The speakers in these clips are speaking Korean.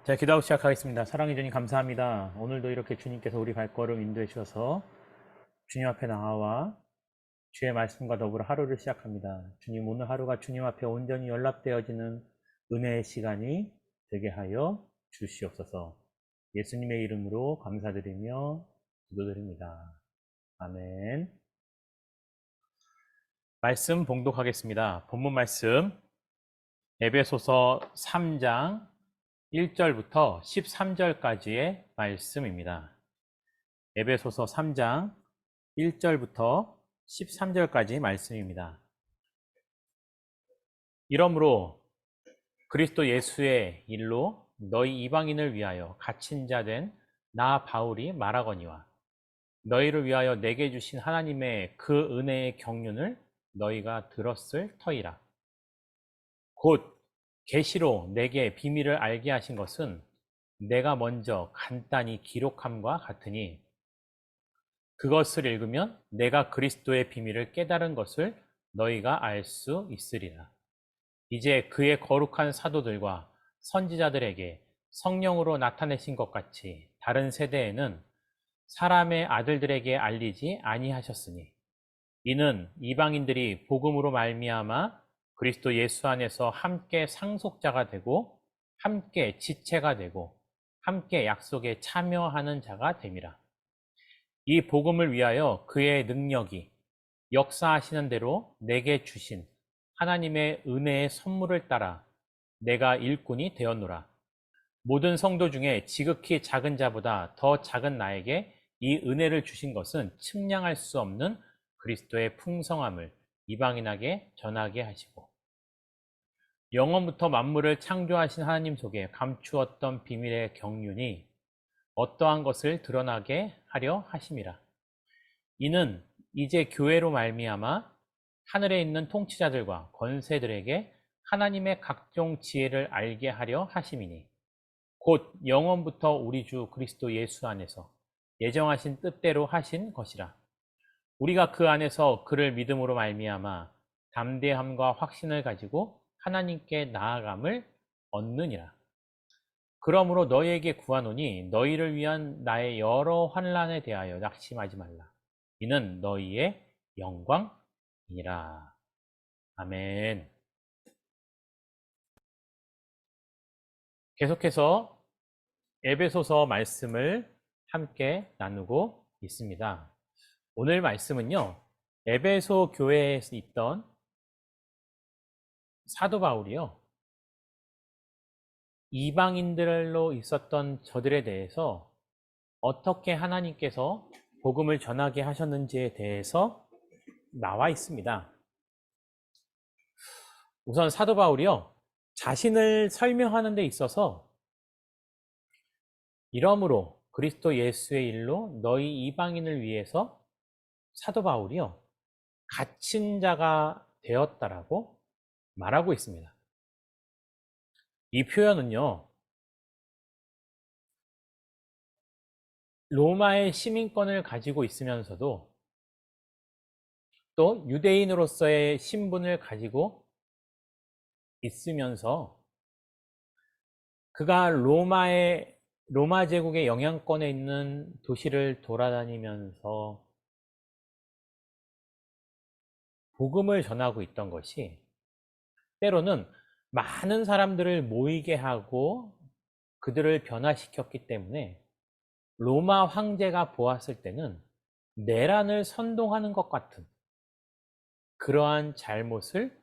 자, 기도하고 시작하겠습니다. 사랑해 주님 감사합니다. 오늘도 이렇게 주님께서 우리 발걸음 인도해 주셔서 주님 앞에 나와 주의 말씀과 더불어 하루를 시작합니다. 주님, 오늘 하루가 주님 앞에 온전히 연락되어지는 은혜의 시간이 되게 하여 주시옵소서. 예수님의 이름으로 감사드리며 기도드립니다. 아멘. 말씀 봉독하겠습니다. 본문 말씀 에베소서 3장 1절부터 13절까지의 말씀입니다. 에베소서 3장 1절부터 13절까지 말씀입니다. 이러므로 그리스도 예수의 일로 너희 이방인을 위하여 갇힌 자 된 나 바울이 말하거니와 너희를 위하여 내게 주신 하나님의 그 은혜의 경륜을 너희가 들었을 터이라. 곧 계시로 내게 비밀을 알게 하신 것은 내가 먼저 간단히 기록함과 같으니 그것을 읽으면 내가 그리스도의 비밀을 깨달은 것을 너희가 알 수 있으리라. 이제 그의 거룩한 사도들과 선지자들에게 성령으로 나타내신 것 같이 다른 세대에는 사람의 아들들에게 알리지 아니하셨으니 이는 이방인들이 복음으로 말미암아 그리스도 예수 안에서 함께 상속자가 되고 함께 지체가 되고 함께 약속에 참여하는 자가 됨이라. 이 복음을 위하여 그의 능력이 역사하시는 대로 내게 주신 하나님의 은혜의 선물을 따라 내가 일꾼이 되었노라. 모든 성도 중에 지극히 작은 자보다 더 작은 나에게 이 은혜를 주신 것은 측량할 수 없는 그리스도의 풍성함을 이방인에게 전하게 하시고 영원부터 만물을 창조하신 하나님 속에 감추었던 비밀의 경륜이 어떠한 것을 드러나게 하려 하심이라. 이는 이제 교회로 말미암아 하늘에 있는 통치자들과 권세들에게 하나님의 각종 지혜를 알게 하려 하심이니 곧 영원부터 우리 주 그리스도 예수 안에서 예정하신 뜻대로 하신 것이라. 우리가 그 안에서 그를 믿음으로 말미암아 담대함과 확신을 가지고 하나님께 나아감을 얻느니라. 그러므로 너희에게 구하노니 너희를 위한 나의 여러 환난에 대하여 낙심하지 말라. 이는 너희의 영광이니라. 아멘. 계속해서 에베소서 말씀을 함께 나누고 있습니다. 오늘 말씀은요, 에베소 교회에 있던 사도 바울이요, 이방인들로 있었던 저들에 대해서 어떻게 하나님께서 복음을 전하게 하셨는지에 대해서 나와 있습니다. 우선 사도 바울이요, 자신을 설명하는 데 있어서 이러므로 그리스도 예수의 일로 너희 이방인을 위해서 사도 바울이요, 갇힌 자가 되었다라고 말하고 있습니다. 이 표현은요, 로마의 시민권을 가지고 있으면서도 또 유대인으로서의 신분을 가지고 있으면서 그가 로마 제국의 영향권에 있는 도시를 돌아다니면서 복음을 전하고 있던 것이 때로는 많은 사람들을 모이게 하고 그들을 변화시켰기 때문에 로마 황제가 보았을 때는 내란을 선동하는 것 같은 그러한 잘못을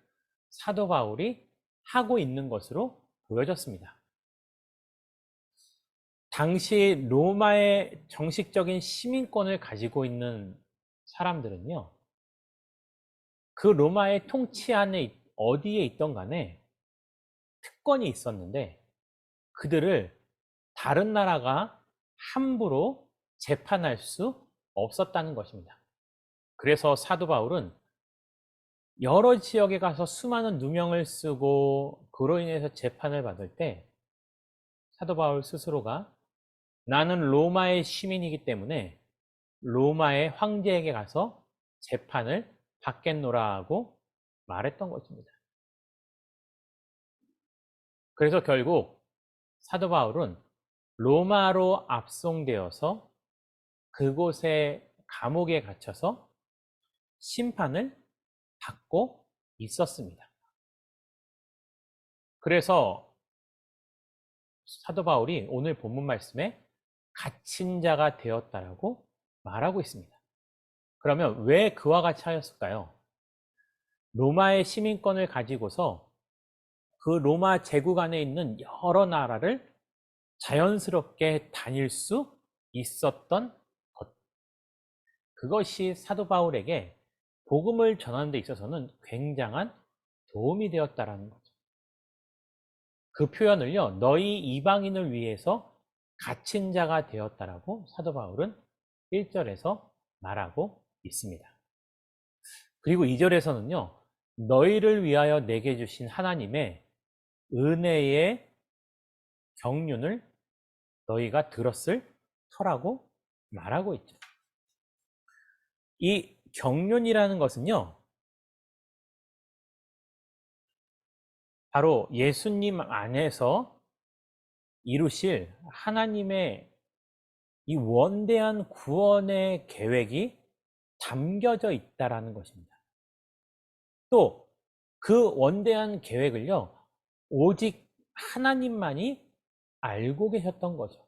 사도 바울이 하고 있는 것으로 보여졌습니다. 당시 로마의 정식적인 시민권을 가지고 있는 사람들은요, 그 로마의 통치 안에 어디에 있던 간에 특권이 있었는데 그들을 다른 나라가 함부로 재판할 수 없었다는 것입니다. 그래서 사도 바울은 여러 지역에 가서 수많은 누명을 쓰고 그로 인해서 재판을 받을 때 사도 바울 스스로가 나는 로마의 시민이기 때문에 로마의 황제에게 가서 재판을 받겠노라 하고 말했던 것입니다. 그래서 결국 사도 바울은 로마로 압송되어서 그곳에 감옥에 갇혀서 심판을 받고 있었습니다. 그래서 사도 바울이 오늘 본문 말씀에 갇힌 자가 되었다라고 말하고 있습니다. 그러면 왜 그와 같이 하였을까요? 로마의 시민권을 가지고서 그 로마 제국 안에 있는 여러 나라를 자연스럽게 다닐 수 있었던 것. 그것이 사도 바울에게 복음을 전하는 데 있어서는 굉장한 도움이 되었다라는 거죠. 그 표현을요, 너희 이방인을 위해서 갇힌 자가 되었다라고 사도 바울은 1절에서 말하고 있습니다. 그리고 2절에서는요, 너희를 위하여 내게 주신 하나님의 은혜의 경륜을 너희가 들었을 터라고 말하고 있죠. 이 경륜이라는 것은요, 바로 예수님 안에서 이루실 하나님의 이 원대한 구원의 계획이 담겨져 있다라는 것입니다. 또 그 원대한 계획을요, 오직 하나님만이 알고 계셨던 거죠.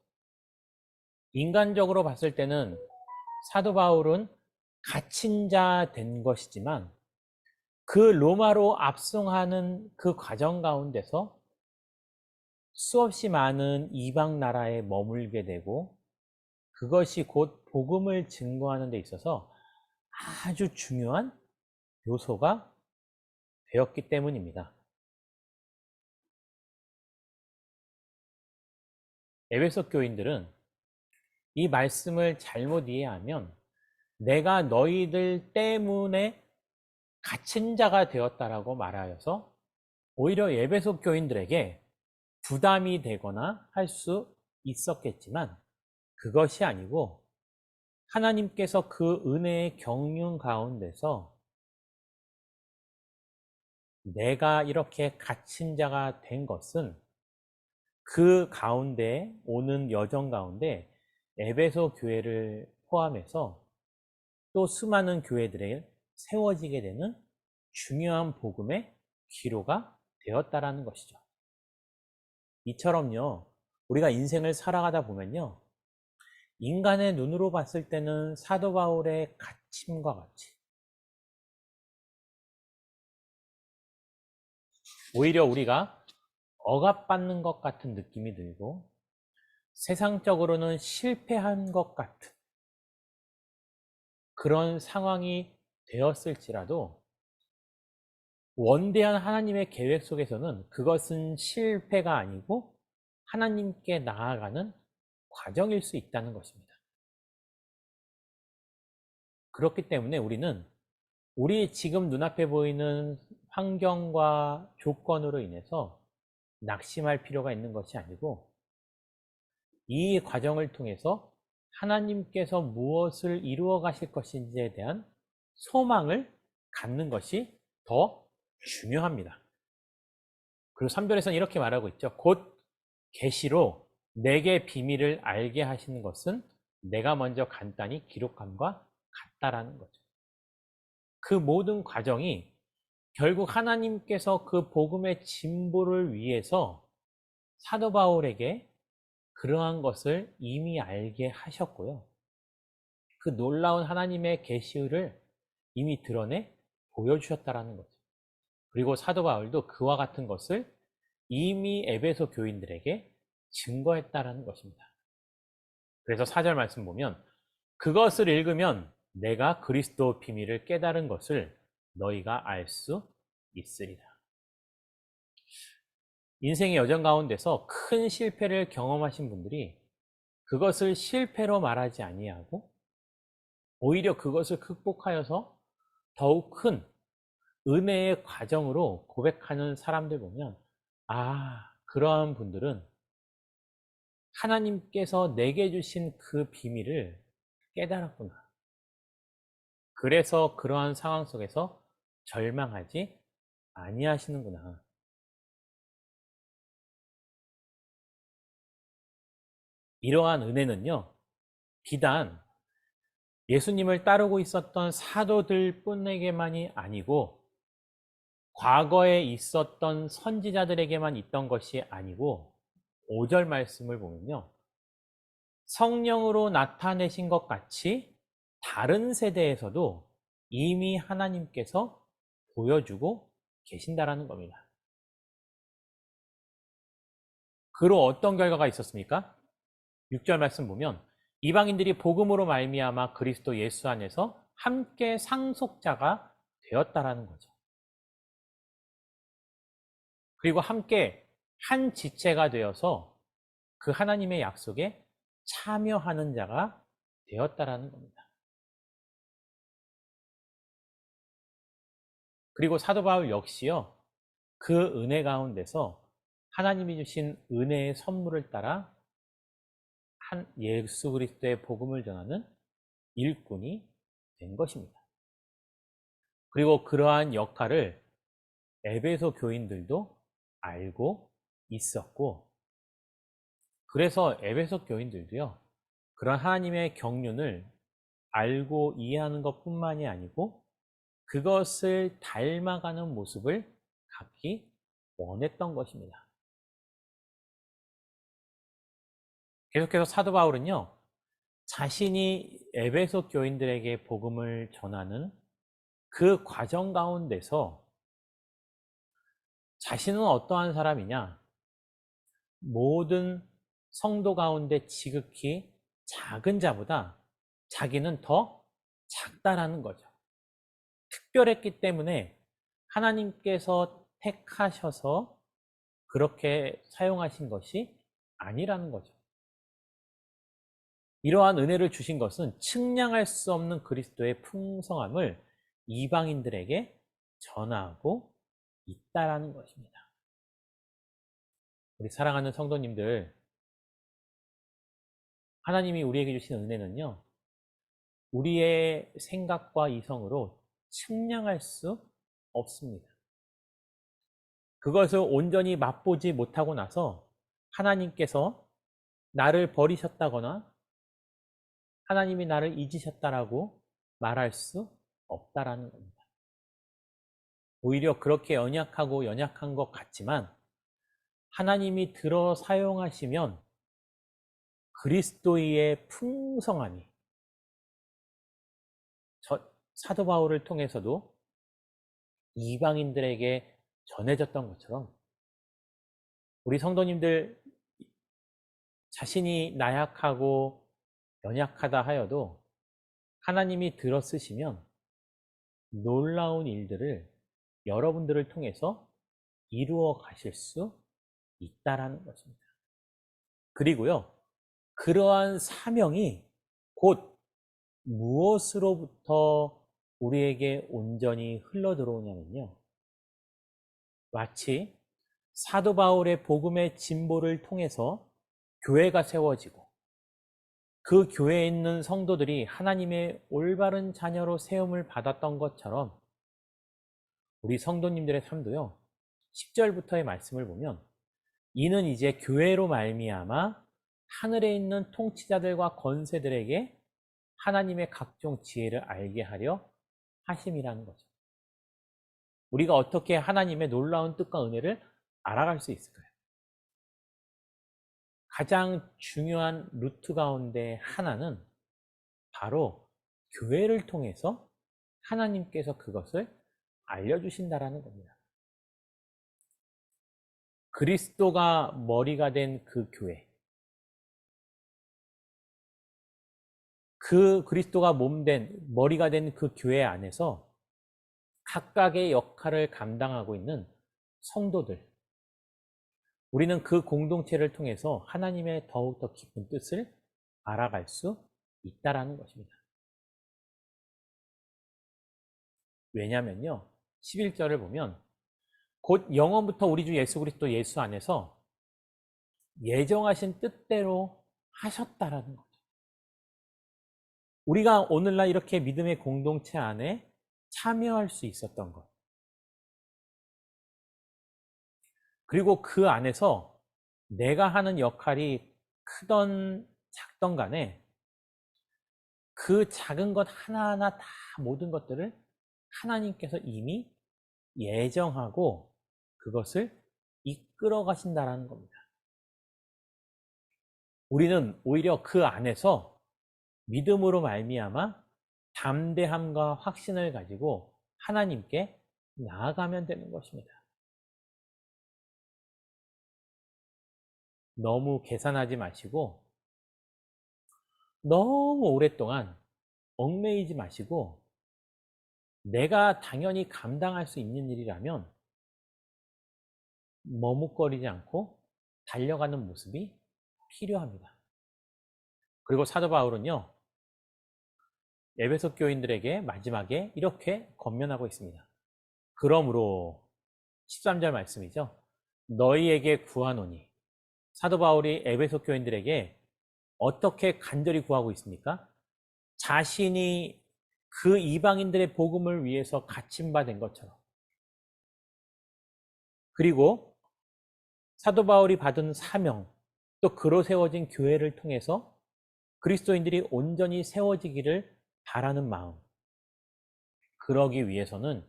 인간적으로 봤을 때는 사도 바울은 갇힌 자 된 것이지만 그 로마로 압송하는 그 과정 가운데서 수없이 많은 이방 나라에 머물게 되고 그것이 곧 복음을 증거하는 데 있어서 아주 중요한 요소가 되었기 때문입니다. 에베소 교인들은 이 말씀을 잘못 이해하면 내가 너희들 때문에 갇힌 자가 되었다라고 말하여서 오히려 에베소 교인들에게 부담이 되거나 할 수 있었겠지만 그것이 아니고 하나님께서 그 은혜의 경륜 가운데서 내가 이렇게 갇힌 자가 된 것은 그 가운데 오는 여정 가운데 에베소 교회를 포함해서 또 수많은 교회들에 세워지게 되는 중요한 복음의 기로가 되었다라는 것이죠. 이처럼요, 우리가 인생을 살아가다 보면요, 인간의 눈으로 봤을 때는 사도 바울의 갇힘과 같이 오히려 우리가 억압받는 것 같은 느낌이 들고 세상적으로는 실패한 것 같은 그런 상황이 되었을지라도 원대한 하나님의 계획 속에서는 그것은 실패가 아니고 하나님께 나아가는 과정일 수 있다는 것입니다. 그렇기 때문에 우리는 우리 지금 눈앞에 보이는 환경과 조건으로 인해서 낙심할 필요가 있는 것이 아니고 이 과정을 통해서 하나님께서 무엇을 이루어 가실 것인지에 대한 소망을 갖는 것이 더 중요합니다. 그리고 3절에서는 이렇게 말하고 있죠. 곧 계시로 내게 비밀을 알게 하시는 것은 내가 먼저 간단히 기록함과 같다라는 거죠. 그 모든 과정이 결국 하나님께서 그 복음의 진보를 위해서 사도 바울에게 그러한 것을 이미 알게 하셨고요. 그 놀라운 하나님의 계시를 이미 드러내 보여주셨다라는 거죠. 그리고 사도 바울도 그와 같은 것을 이미 에베소 교인들에게 증거했다라는 것입니다. 그래서 4절 말씀 보면 그것을 읽으면 내가 그리스도 비밀을 깨달은 것을 너희가 알 수 있으리라. 인생의 여정 가운데서 큰 실패를 경험하신 분들이 그것을 실패로 말하지 아니하고 오히려 그것을 극복하여서 더욱 큰 은혜의 과정으로 고백하는 사람들 보면 그러한 분들은 하나님께서 내게 주신 그 비밀을 깨달았구나. 그래서 그러한 상황 속에서 절망하지 아니하시는구나. 이러한 은혜는요, 비단 예수님을 따르고 있었던 사도들 뿐에게만이 아니고 과거에 있었던 선지자들에게만 있던 것이 아니고 5절 말씀을 보면요, 성령으로 나타내신 것 같이 다른 세대에서도 이미 하나님께서 보여주고 계신다라는 겁니다. 그로 어떤 결과가 있었습니까? 6절 말씀 보면 이방인들이 복음으로 말미암아 그리스도 예수 안에서 함께 상속자가 되었다라는 거죠. 그리고 함께 한 지체가 되어서 그 하나님의 약속에 참여하는 자가 되었다라는 겁니다. 그리고 사도 바울 역시요, 그 은혜 가운데서 하나님이 주신 은혜의 선물을 따라 한 예수 그리스도의 복음을 전하는 일꾼이 된 것입니다. 그리고 그러한 역할을 에베소 교인들도 알고 있었고, 그래서 에베소 교인들도요, 그런 하나님의 경륜을 알고 이해하는 것뿐만이 아니고 그것을 닮아가는 모습을 갖기 원했던 것입니다. 계속해서 사도 바울은요, 자신이 에베소 교인들에게 복음을 전하는 그 과정 가운데서 자신은 어떠한 사람이냐, 모든 성도 가운데 지극히 작은 자보다 자기는 더 작다라는 거죠. 특별했기 때문에 하나님께서 택하셔서 그렇게 사용하신 것이 아니라는 거죠. 이러한 은혜를 주신 것은 측량할 수 없는 그리스도의 풍성함을 이방인들에게 전하고 있다라는 것입니다. 우리 사랑하는 성도님들, 하나님이 우리에게 주신 은혜는요, 우리의 생각과 이성으로 측량할 수 없습니다. 그것을 온전히 맛보지 못하고 나서 하나님께서 나를 버리셨다거나 하나님이 나를 잊으셨다라고 말할 수 없다라는 겁니다. 오히려 그렇게 연약한 것 같지만 하나님이 들어 사용하시면 그리스도의 풍성함이 사도 바울을 통해서도 이방인들에게 전해졌던 것처럼 우리 성도님들 자신이 나약하고 연약하다 하여도 하나님이 들어 쓰시면 놀라운 일들을 여러분들을 통해서 이루어 가실 수 있다라는 것입니다. 그리고요, 그러한 사명이 곧 무엇으로부터 우리에게 온전히 흘러 들어오냐면요, 마치 사도 바울의 복음의 진보를 통해서 교회가 세워지고 그 교회에 있는 성도들이 하나님의 올바른 자녀로 세움을 받았던 것처럼 우리 성도님들의 삶도요, 10절부터의 말씀을 보면 이는 이제 교회로 말미암아 하늘에 있는 통치자들과 권세들에게 하나님의 각종 지혜를 알게 하려 하심이라는 거죠. 우리가 어떻게 하나님의 놀라운 뜻과 은혜를 알아갈 수 있을까요? 가장 중요한 루트 가운데 하나는 바로 교회를 통해서 하나님께서 그것을 알려주신다라는 겁니다. 그리스도가 머리가 된 그 교회, 그 그리스도가 머리가 된 그 교회 안에서 각각의 역할을 감당하고 있는 성도들, 우리는 그 공동체를 통해서 하나님의 더욱더 깊은 뜻을 알아갈 수 있다라는 것입니다. 왜냐면요, 11절을 보면 곧 영원부터 우리 주 예수 그리스도 예수 안에서 예정하신 뜻대로 하셨다라는 거죠. 우리가 오늘날 이렇게 믿음의 공동체 안에 참여할 수 있었던 것, 그리고 그 안에서 내가 하는 역할이 크던 작던 간에 그 작은 것 하나하나 다 모든 것들을 하나님께서 이미 예정하고 그것을 이끌어 가신다라는 겁니다. 우리는 오히려 그 안에서 믿음으로 말미암아 담대함과 확신을 가지고 하나님께 나아가면 되는 것입니다. 너무 계산하지 마시고 너무 오랫동안 얽매이지 마시고 내가 당연히 감당할 수 있는 일이라면 머뭇거리지 않고 달려가는 모습이 필요합니다. 그리고 사도 바울은요, 에베소 교인들에게 마지막에 이렇게 권면하고 있습니다. 그러므로 13절 말씀이죠. 너희에게 구하노니. 사도 바울이 에베소 교인들에게 어떻게 간절히 구하고 있습니까? 자신이 그 이방인들의 복음을 위해서 갇힌 바 된 것처럼, 그리고 사도 바울이 받은 사명, 또 그로 세워진 교회를 통해서 그리스도인들이 온전히 세워지기를 바라는 마음, 그러기 위해서는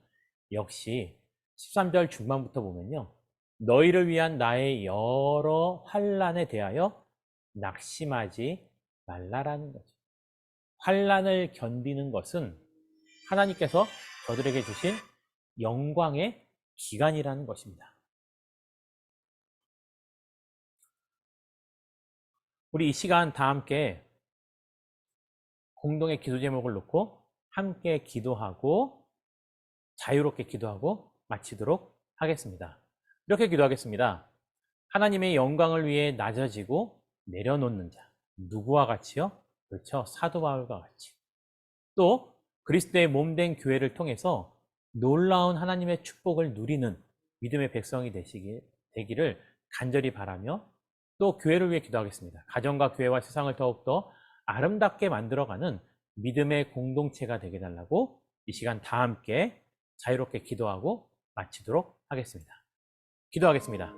역시 13절 중반부터 보면요, 너희를 위한 나의 여러 환난에 대하여 낙심하지 말라라는 거죠. 환난을 견디는 것은 하나님께서 저들에게 주신 영광의 기간이라는 것입니다. 우리 이 시간 다 함께 공동의 기도 제목을 놓고 함께 기도하고 자유롭게 기도하고 마치도록 하겠습니다. 이렇게 기도하겠습니다. 하나님의 영광을 위해 낮아지고 내려놓는 자, 누구와 같이요? 그렇죠, 사도 바울과 같이. 또 그리스도의 몸된 교회를 통해서 놀라운 하나님의 축복을 누리는 믿음의 백성이 되기를 간절히 바라며 또 교회를 위해 기도하겠습니다. 가정과 교회와 세상을 더욱더 아름답게 만들어가는 믿음의 공동체가 되게 달라고 이 시간 다 함께 자유롭게 기도하고 마치도록 하겠습니다. 기도하겠습니다.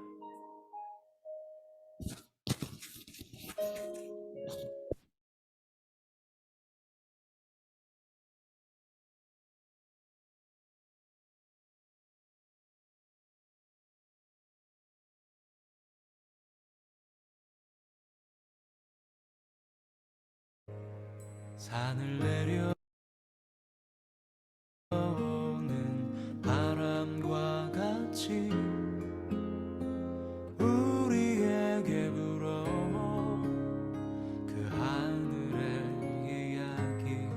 산을 내려오는 바람과 같이 우리에게 불어오 그 하늘의 이야기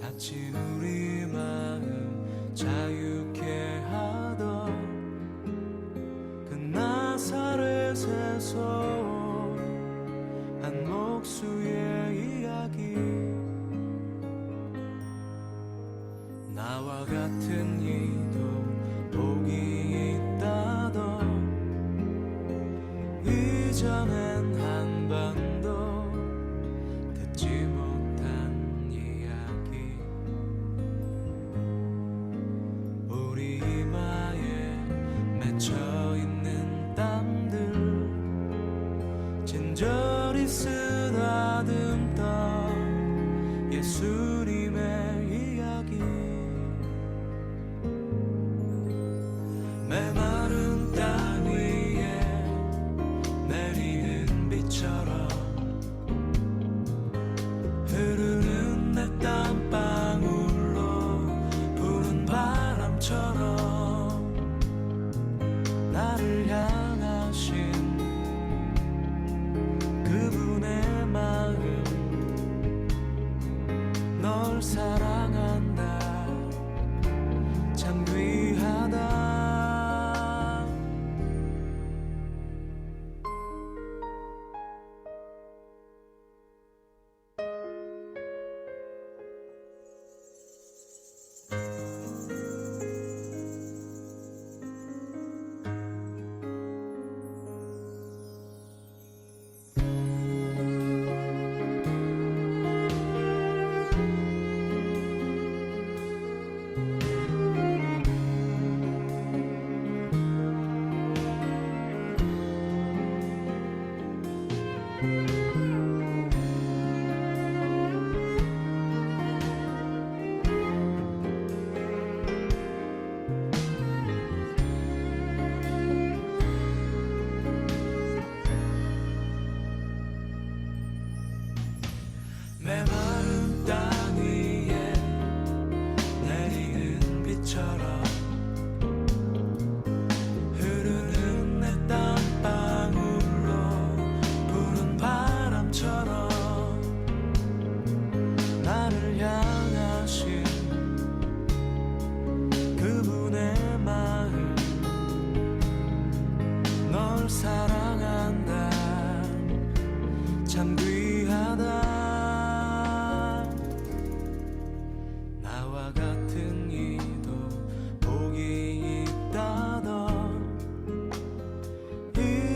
다친 우리 마음 자유케 하던 그 나사렛에서 한 목수의 이야기 나와 같은 이도 복이 있다던 이전엔 한 번도 듣지 못한 이야기 우리 이마에 맺혀있는 땀들 진절이 쓰다듬던 예수님의 이야기 메마른 땅 위에 내리는 비처럼 흐르는 내 땀방울로 부는 바람처럼 나를 향하신 그분의 마음 널 사랑한다 참 귀하다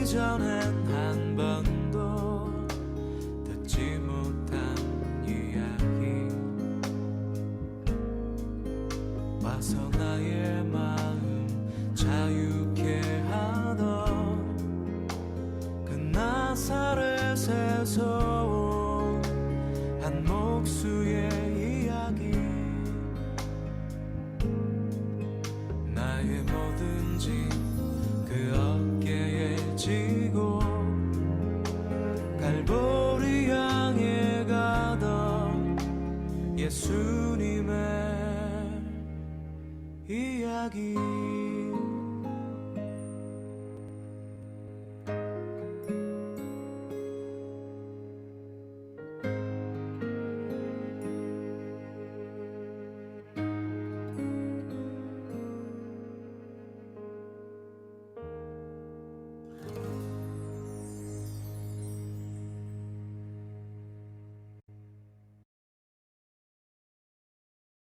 이전엔 한 번도 듣지 못한 이야기 와서 나의 마음 자유케 하던 그 나사렛에서 온 한 목수의 이야기 나의 모든 짐 그 어깨에 지고 갈보리 향해 가던 예수님의 이야기